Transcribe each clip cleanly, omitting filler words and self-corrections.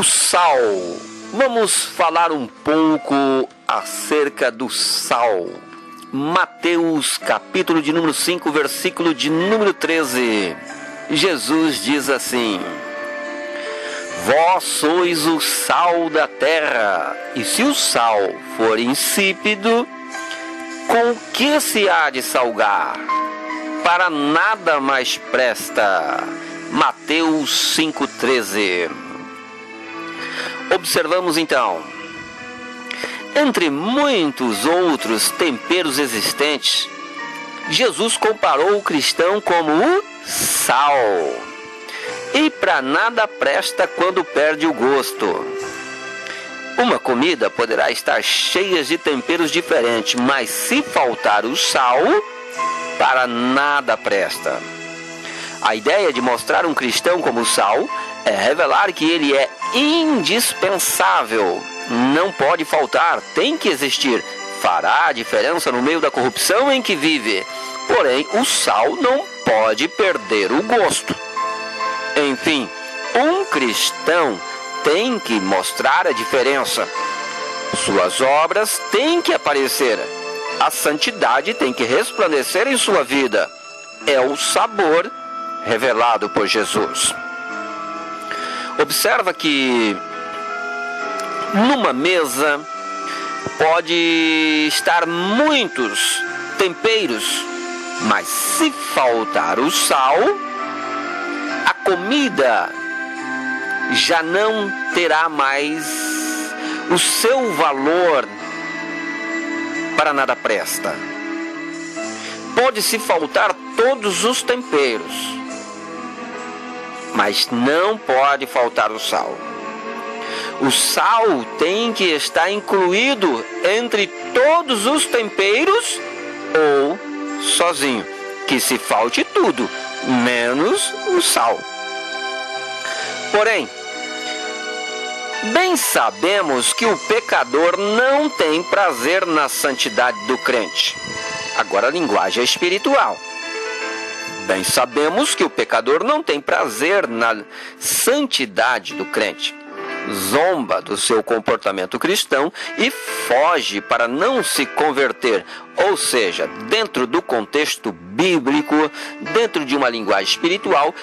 O sal. Vamos falar um pouco acerca do sal. Mateus, capítulo de número 5, versículo de número 13. Jesus diz assim: Vós sois o sal da terra, e se o sal for insípido, com que se há de salgar? Para nada mais presta. Mateus 5,13. Observamos então, entre muitos outros temperos existentes, Jesus comparou o cristão como o sal. E para nada presta quando perde o gosto. Uma comida poderá estar cheia de temperos diferentes, mas se faltar o sal, para nada presta. A ideia de mostrar um cristão como sal é revelar que ele é indispensável. Não pode faltar, tem que existir. Fará a diferença no meio da corrupção em que vive. Porém, o sal não pode perder o gosto. Enfim, um cristão tem que mostrar a diferença. Suas obras têm que aparecer. A santidade tem que resplandecer em sua vida. É o sabor revelado por Jesus. Observa que numa mesa pode estar muitos temperos, mas se faltar o sal, a comida já não terá mais o seu valor, para nada presta. Pode-se faltar todos os temperos, mas não pode faltar o sal. O sal tem que estar incluído entre todos os temperos ou sozinho. Que se falte tudo, menos o sal. Porém, bem sabemos que o pecador não tem prazer na santidade do crente. Agora a linguagem é espiritual. Bem sabemos que o pecador não tem prazer na santidade do crente. Zomba do seu comportamento cristão e foge para não se converter. Ou seja, dentro do contexto bíblico, dentro de uma linguagem espiritual,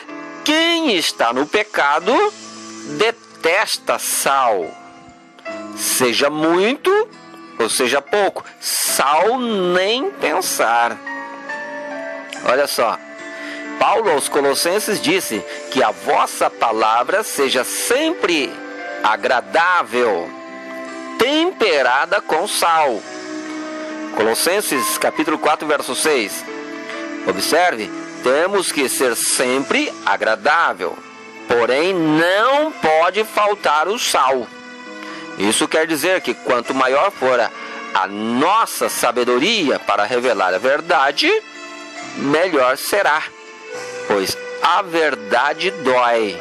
quem está no pecado detesta sal. Seja muito ou seja pouco, sal nem pensar. Olha só, Paulo aos Colossenses disse que a vossa palavra seja sempre agradável, temperada com sal. Colossenses capítulo 4, verso 6. Observe, temos que ser sempre agradável, porém não pode faltar o sal. Isso quer dizer que quanto maior for a nossa sabedoria para revelar a verdade, melhor será, pois a verdade dói.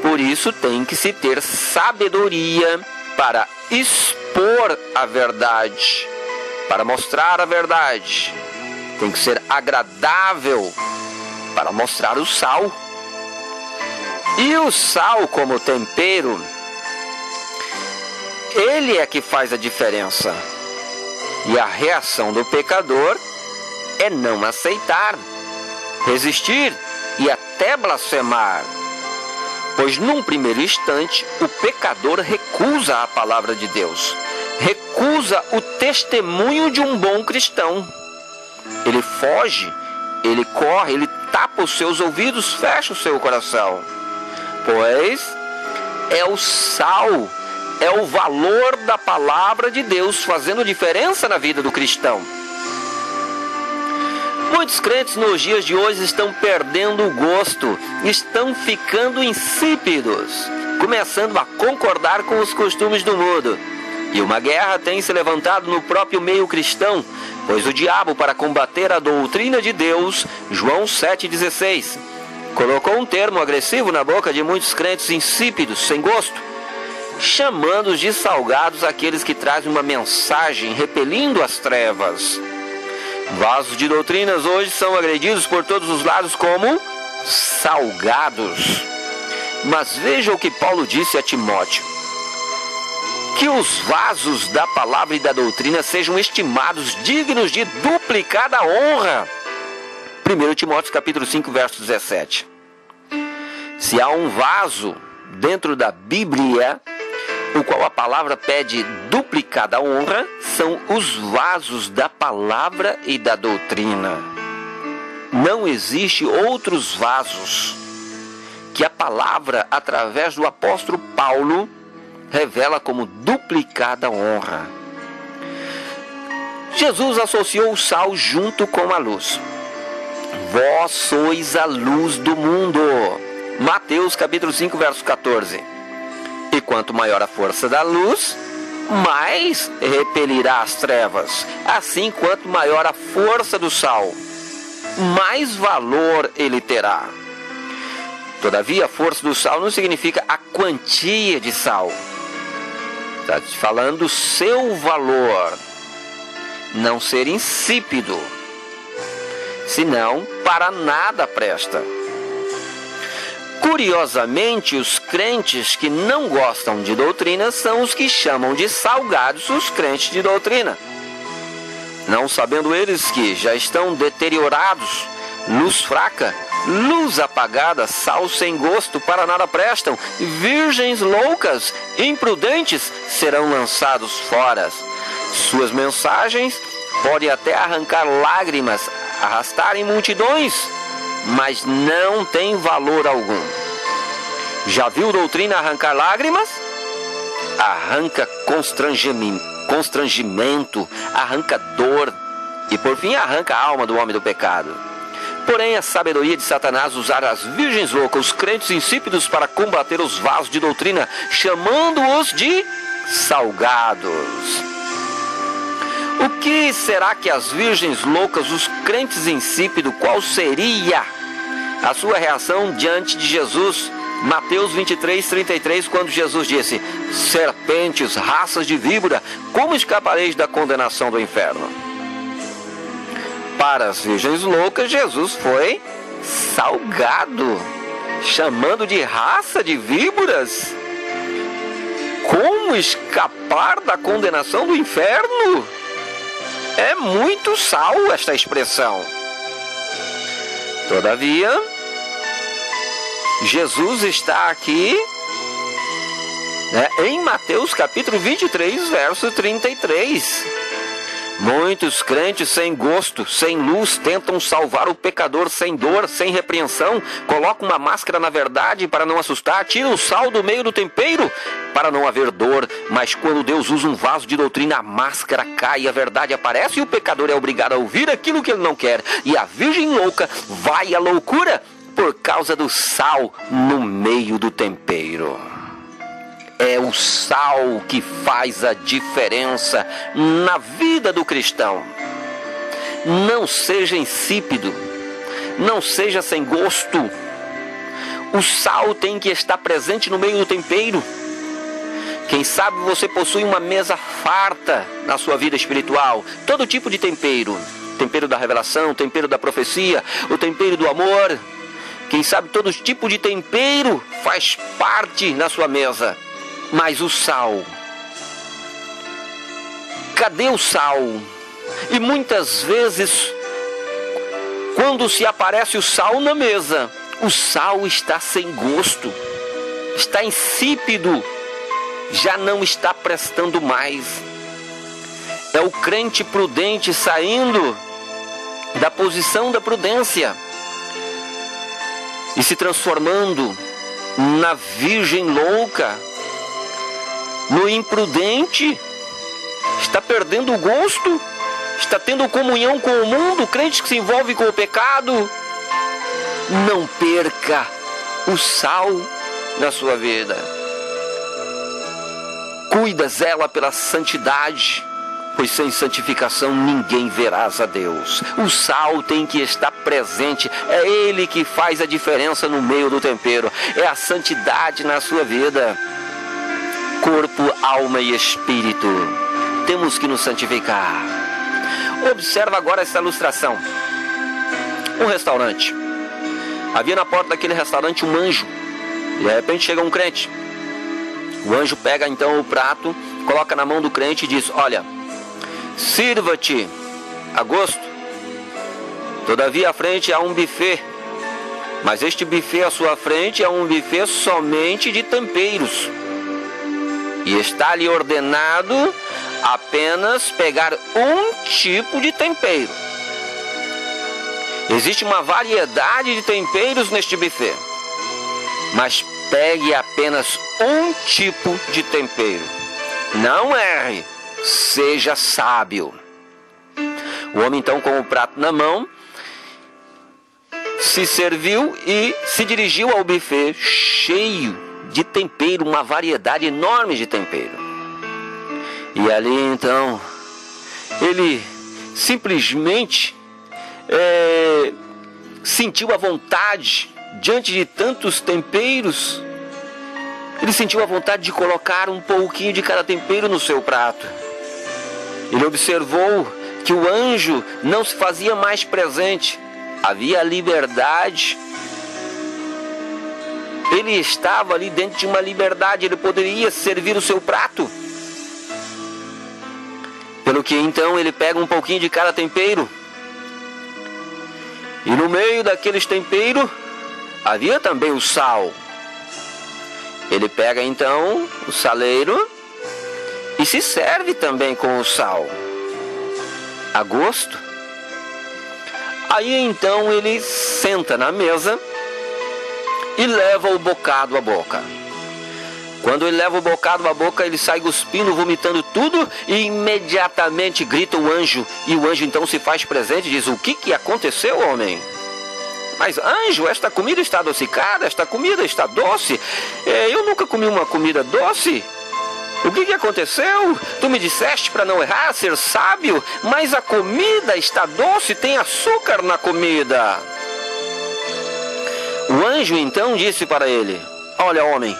Por isso tem que se ter sabedoria para expor a verdade, para mostrar a verdade. Tem que ser agradável para mostrar o sal. E o sal como tempero, ele é que faz a diferença. E a reação do pecador é não aceitar, resistir e até blasfemar. Pois num primeiro instante, o pecador recusa a palavra de Deus, recusa o testemunho de um bom cristão. Ele foge, ele corre, ele tapa os seus ouvidos, fecha o seu coração. Pois é o sal, é o valor da palavra de Deus fazendo diferença na vida do cristão. Muitos crentes nos dias de hoje estão perdendo o gosto, estão ficando insípidos, começando a concordar com os costumes do mundo. E uma guerra tem se levantado no próprio meio cristão, pois o diabo, para combater a doutrina de Deus, João 7,16, colocou um termo agressivo na boca de muitos crentes insípidos, sem gosto, chamando-os de salgados aqueles que trazem uma mensagem repelindo as trevas. Vasos de doutrinas hoje são agredidos por todos os lados como salgados. Mas veja o que Paulo disse a Timóteo: que os vasos da palavra e da doutrina sejam estimados dignos de duplicada honra. 1 Timóteo capítulo 5, verso 17. Se há um vaso dentro da Bíblia, o qual a palavra pede duplicada honra, são os vasos da palavra e da doutrina. Não existe outros vasos que a palavra, através do apóstolo Paulo, revela como duplicada honra. Jesus associou o sal junto com a luz. Vós sois a luz do mundo. Mateus capítulo 5, verso 14. E quanto maior a força da luz, mais repelirá as trevas. Assim, quanto maior a força do sal, mais valor ele terá. Todavia, a força do sal não significa a quantia de sal. Está falando do seu valor, não ser insípido, senão para nada presta. Curiosamente, os crentes que não gostam de doutrina são os que chamam de salgados os crentes de doutrina. Não sabendo eles que já estão deteriorados, luz fraca, luz apagada, sal sem gosto, para nada prestam, virgens loucas, imprudentes, serão lançados fora. Suas mensagens podem até arrancar lágrimas, arrastarem multidões, mas não tem valor algum. Já viu doutrina arrancar lágrimas? Arranca constrangimento, arranca dor e por fim arranca a alma do homem do pecado. Porém, a sabedoria de Satanás usar as virgens loucas, os crentes insípidos, para combater os vasos de doutrina, chamando-os de salgados. O que será que as virgens loucas, os crentes insípidos, qual seria a sua reação diante de Jesus? Mateus 23, 33, quando Jesus disse: serpentes, raças de víbora, como escapareis da condenação do inferno? Para as virgens loucas, Jesus foi salgado, chamando de raça de víboras. Como escapar da condenação do inferno? É muito sal esta expressão. Todavia, Jesus está aqui, em Mateus capítulo 23, verso 33. Muitos crentes sem gosto, sem luz, tentam salvar o pecador sem dor, sem repreensão, colocam uma máscara na verdade para não assustar, tiram o sal do meio do tempero para não haver dor, mas quando Deus usa um vaso de doutrina, a máscara cai, a verdade aparece e o pecador é obrigado a ouvir aquilo que ele não quer, e a virgem louca vai à loucura por causa do sal no meio do tempero. É o sal que faz a diferença na vida do cristão. Não seja insípido, não seja sem gosto. O sal tem que estar presente no meio do tempero. Quem sabe você possui uma mesa farta na sua vida espiritual, todo tipo de tempero. Tempero da revelação, tempero da profecia, o tempero do amor. Quem sabe todo tipo de tempero faz parte na sua mesa. Mas o sal, cadê o sal? E muitas vezes, quando se aparece o sal na mesa, o sal está sem gosto, está insípido, já não está prestando mais. É o crente prudente saindo da posição da prudência e se transformando na virgem louca, no imprudente, está perdendo o gosto, está tendo comunhão com o mundo, crente que se envolve com o pecado. Não perca o sal na sua vida. Cuida, zela pela santidade, pois sem santificação ninguém verás a Deus. O sal tem que estar presente, é ele que faz a diferença no meio do tempero, é a santidade na sua vida. Corpo, alma e espírito, temos que nos santificar. Observa agora essa ilustração. Um restaurante. Havia na porta daquele restaurante um anjo E de repente chega um crente. O anjo pega então o prato, coloca na mão do crente e diz: olha, sirva-te a gosto. Todavia à frente há um buffet, mas este buffet à sua frente é um buffet somente de temperos. E está-lhe ordenado apenas pegar um tipo de tempero. Existe uma variedade de temperos neste buffet, mas pegue apenas um tipo de tempero. Não erre, seja sábio. O homem então, com o prato na mão, se serviu e se dirigiu ao buffet cheio de tempero, uma variedade enorme de tempero. E ali então, ele simplesmente sentiu a vontade, diante de tantos temperos, ele sentiu a vontade de colocar um pouquinho de cada tempero no seu prato. Ele observou que o anjo não se fazia mais presente, havia liberdade. Ele estava ali dentro de uma liberdade, ele poderia servir o seu prato. Pelo que então ele pega um pouquinho de cada tempero. E no meio daqueles temperos havia também o sal. Ele pega então o saleiro e se serve também com o sal, a gosto. Aí então ele senta na mesa e leva o bocado à boca. Quando ele leva o bocado à boca, ele sai cuspindo, vomitando tudo, e imediatamente grita o anjo. E o anjo então se faz presente e diz: o que aconteceu, homem? Mas anjo, esta comida está adocicada, esta comida está doce. Eu nunca comi uma comida doce. O que aconteceu? Tu me disseste para não errar, ser sábio, mas a comida está doce, tem açúcar na comida. O anjo então disse para ele: olha, homem,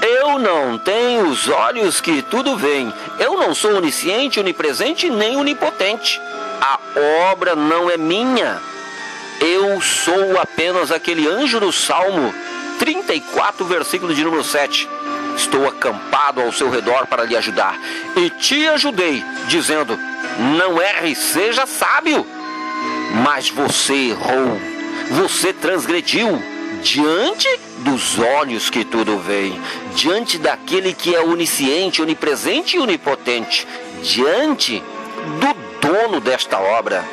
eu não tenho os olhos que tudo veem. Eu não sou onisciente, onipresente nem onipotente. A obra não é minha. Eu sou apenas aquele anjo do Salmo 34, versículo de número 7. Estou acampado ao seu redor para lhe ajudar. E te ajudei, dizendo: não erre, seja sábio. Mas você errou, você transgrediu diante dos olhos que tudo veem, diante daquele que é onisciente, onipresente e onipotente, diante do dono desta obra,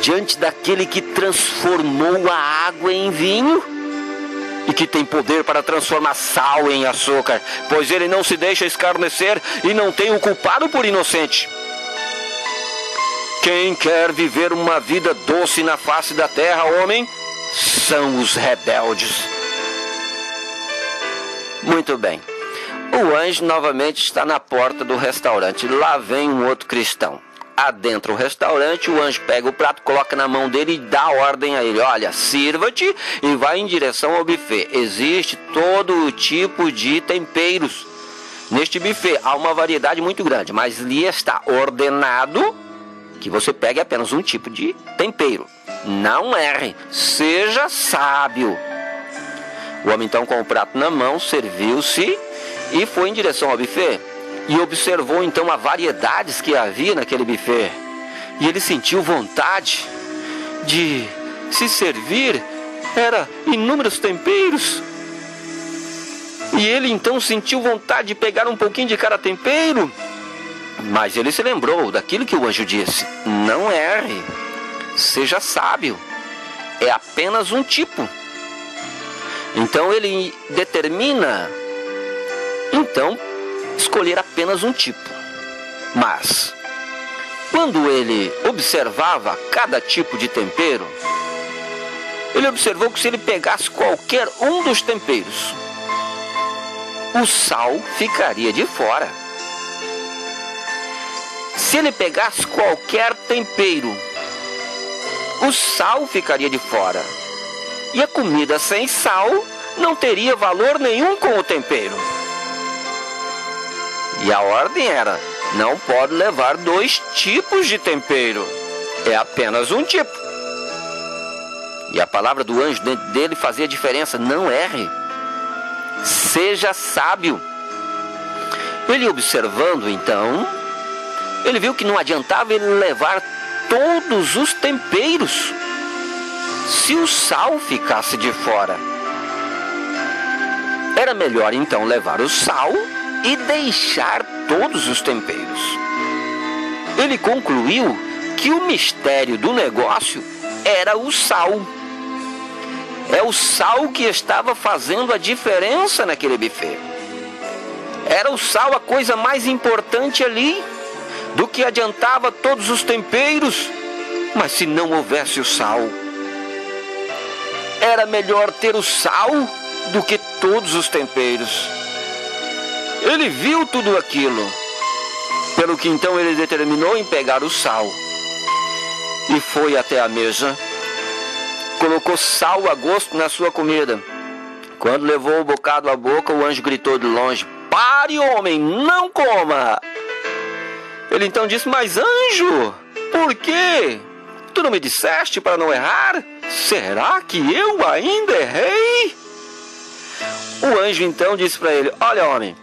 diante daquele que transformou a água em vinho e que tem poder para transformar sal em açúcar, pois ele não se deixa escarnecer e não tem o culpado por inocente. Quem quer viver uma vida doce na face da terra, homem, são os rebeldes. Muito bem. O anjo novamente está na porta do restaurante. Lá vem um outro cristão. Adentra o restaurante, o anjo pega o prato, coloca na mão dele e dá ordem a ele: olha, sirva-te e vai em direção ao buffet. Existe todo tipo de temperos. Neste buffet há uma variedade muito grande, mas lhe está ordenado que você pegue apenas um tipo de tempero. Não erre, seja sábio. O homem então, com o prato na mão, serviu-se e foi em direção ao buffet. E observou então as variedades que havia naquele buffet. E ele sentiu vontade de se servir. Era inúmeros temperos. E ele então sentiu vontade de pegar um pouquinho de cada tempero. Mas ele se lembrou daquilo que o anjo disse: não erre, seja sábio. É apenas um tipo. Então ele determina então escolher apenas um tipo. Mas quando ele observava cada tipo de tempero, ele observou que se ele pegasse qualquer um dos temperos, o sal ficaria de fora. Se ele pegasse qualquer tempero, o sal ficaria de fora. E a comida sem sal não teria valor nenhum com o tempero. E a ordem era: não pode levar 2 tipos de tempero. É apenas um tipo. E a palavra do anjo dentro dele fazia diferença: não erre, seja sábio. Ele observando então, ele viu que não adiantava ele levar todos os temperos se o sal ficasse de fora. Era melhor então levar o sal e deixar todos os temperos. Ele concluiu que o mistério do negócio era o sal. É o sal que estava fazendo a diferença naquele buffet. Era o sal a coisa mais importante ali, do que adiantava todos os temperos, mas se não houvesse o sal. Era melhor ter o sal do que todos os temperos. Ele viu tudo aquilo, pelo que então ele determinou em pegar o sal. E foi até a mesa, colocou sal a gosto na sua comida. Quando levou o bocado à boca, o anjo gritou de longe: "Pare, homem, não coma!" Ele então disse: "Mas anjo, por quê? Tu não me disseste para não errar? Será que eu ainda errei?" O anjo então disse para ele: "Olha, homem,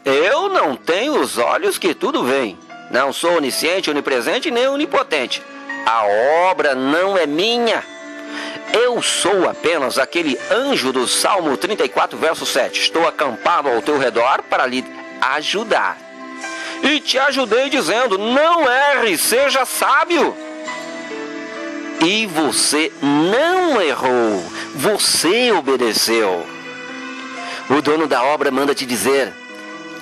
eu não tenho os olhos que tudo veem. Não sou onisciente, onipresente nem onipotente. A obra não é minha. Eu sou apenas aquele anjo do Salmo 34, verso 7. Estou acampado ao teu redor para lhe ajudar. E te ajudei dizendo: não erre, seja sábio. E você não errou, você obedeceu. O dono da obra manda te dizer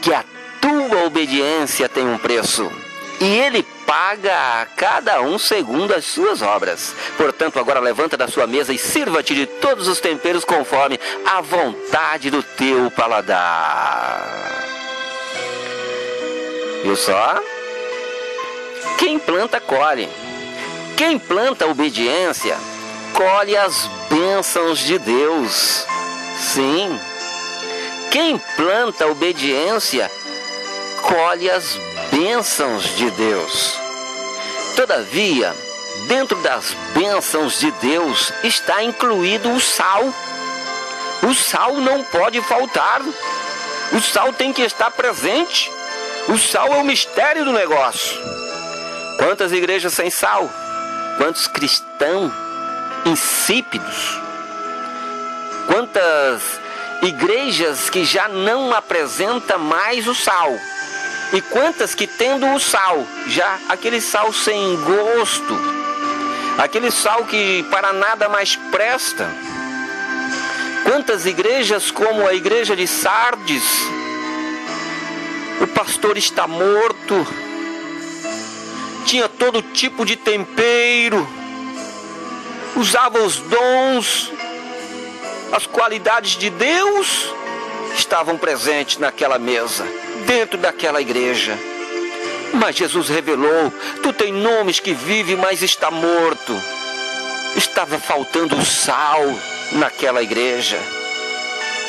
que a tua obediência tem um preço. E ele paga a cada um segundo as suas obras. Portanto, agora levanta da sua mesa e sirva-te de todos os temperos conforme a vontade do teu paladar." Viu só? Quem planta, colhe. Quem planta obediência, colhe as bênçãos de Deus. Sim. Quem planta obediência, colhe as bênçãos de Deus. Todavia, dentro das bênçãos de Deus está incluído o sal. O sal não pode faltar. O sal tem que estar presente. O sal é o mistério do negócio. Quantas igrejas sem sal? Quantos cristãos insípidos? Quantas igrejas que já não apresentam mais o sal? E quantas que tendo o sal, já aquele sal sem gosto, aquele sal que para nada mais presta? Quantas igrejas como a igreja de Sardes, o pastor está morto, tinha todo tipo de tempero, usava os dons, as qualidades de Deus estavam presentes naquela mesa, dentro daquela igreja. Mas Jesus revelou: tu tem nomes que vive, mas está morto. Estava faltando sal naquela igreja.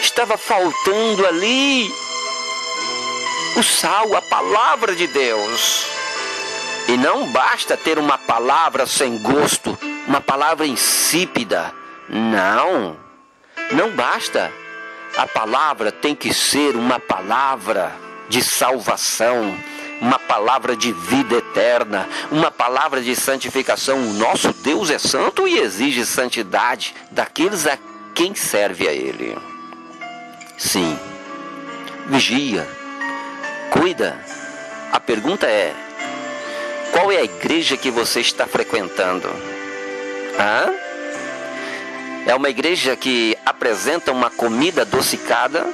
Estava faltando ali o sal, a palavra de Deus. E não basta ter uma palavra sem gosto, uma palavra insípida. Não basta. A palavra tem que ser uma palavra de salvação, uma palavra de vida eterna, uma palavra de santificação. O nosso Deus é santo e exige santidade daqueles a quem serve a Ele. Sim, vigia, cuida. A pergunta é: qual é a igreja que você está frequentando? É uma igreja que apresenta uma comida adocicada?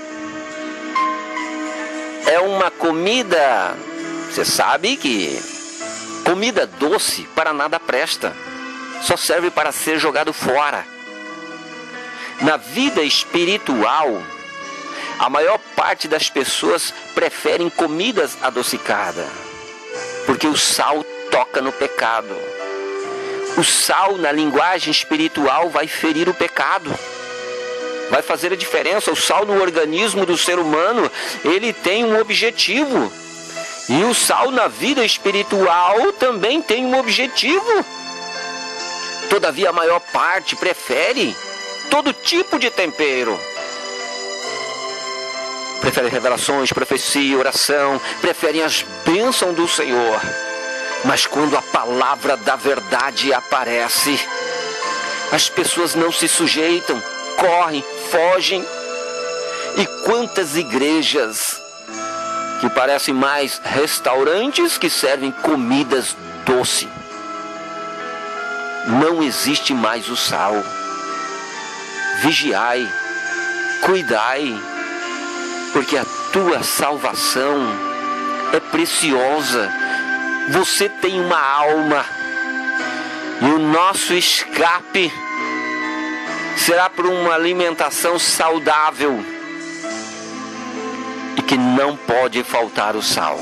É uma comida... Você sabe que comida doce para nada presta. Só serve para ser jogado fora. Na vida espiritual, a maior parte das pessoas preferem comidas adocicadas, porque o sal toca no pecado. O sal, na linguagem espiritual, vai ferir o pecado. Vai fazer a diferença. O sal no organismo do ser humano, ele tem um objetivo. E o sal na vida espiritual também tem um objetivo. Todavia, a maior parte prefere todo tipo de tempero. preferem revelações, profecia, oração, preferem as bênçãos do Senhor. Mas quando a palavra da verdade aparece, as pessoas não se sujeitam, correm, fogem. E quantas igrejas que parecem mais restaurantes que servem comidas doces. Não existe mais o sal. Vigiai, cuidai, porque a tua salvação é preciosa. Você tem uma alma e o nosso escape será por uma alimentação saudável e que não pode faltar o sal.